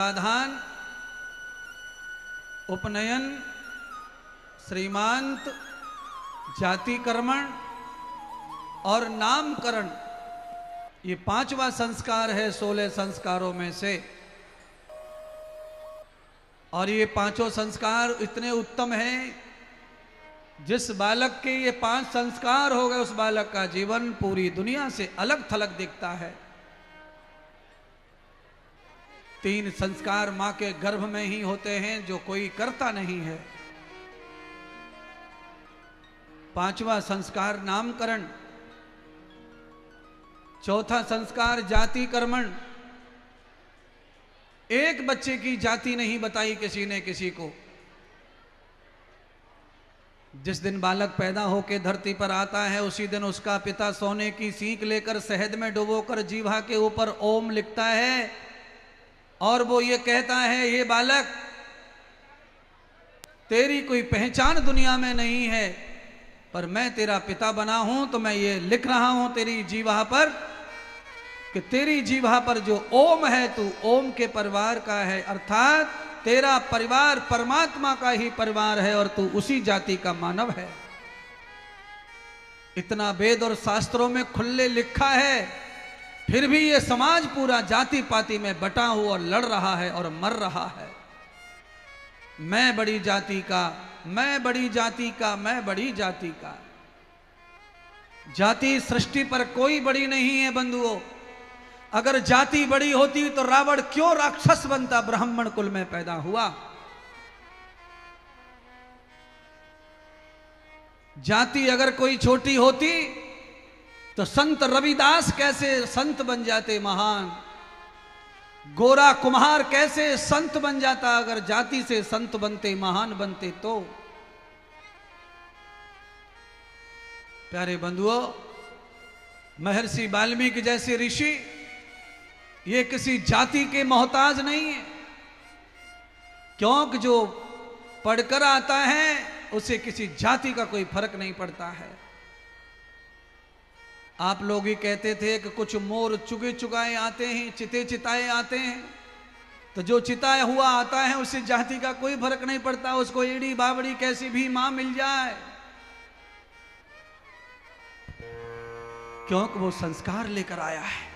प्रावधान, उपनयन, श्रीमांत, जातिकर्मण और नामकरण, ये पांचवा संस्कार है 16 संस्कारों में से। और ये पांचों संस्कार इतने उत्तम हैं, जिस बालक के ये 5 संस्कार हो गए उस बालक का जीवन पूरी दुनिया से अलग थलग दिखता है। 3 संस्कार मां के गर्भ में ही होते हैं जो कोई करता नहीं है। 5वां संस्कार नामकरण, 4था संस्कार जातिकर्मण। एक बच्चे की जाति नहीं बताई किसी ने किसी को। जिस दिन बालक पैदा होकर धरती पर आता है उसी दिन उसका पिता सोने की सीख लेकर शहद में डुबोकर जीवा के ऊपर ओम लिखता है और वो ये कहता है, ये बालक तेरी कोई पहचान दुनिया में नहीं है, पर मैं तेरा पिता बना हूं तो मैं ये लिख रहा हूं तेरी जीवा पर कि तेरी जीवा पर जो ओम है तू ओम के परिवार का है, अर्थात तेरा परिवार परमात्मा का ही परिवार है और तू उसी जाति का मानव है। इतना वेद और शास्त्रों में खुले लिखा है, फिर भी ये समाज पूरा जाति पाति में बटा हुआ लड़ रहा है और मर रहा है। मैं बड़ी जाति का, मैं बड़ी जाति का, मैं बड़ी जाति का। जाति सृष्टि पर कोई बड़ी नहीं है बंधुओं। अगर जाति बड़ी होती तो रावण क्यों राक्षस बनता, ब्राह्मण कुल में पैदा हुआ। जाति अगर कोई छोटी होती तो संत रविदास कैसे संत बन जाते महान, गोरा कुम्हार कैसे संत बन जाता अगर जाति से संत बनते, महान बनते तो। प्यारे बंधुओं, महर्षि वाल्मीकि जैसे ऋषि ये किसी जाति के मोहताज नहीं है, क्योंकि जो पढ़कर आता है उसे किसी जाति का कोई फर्क नहीं पड़ता है। आप लोग ही कहते थे कि कुछ मोर चुगे चुगाए आते हैं, चिते चिताए आते हैं, तो जो चिताया हुआ आता है उसे जाति का कोई फर्क नहीं पड़ता, उसको एड़ी बाबड़ी कैसी भी मां मिल जाए, क्योंकि वो संस्कार लेकर आया है।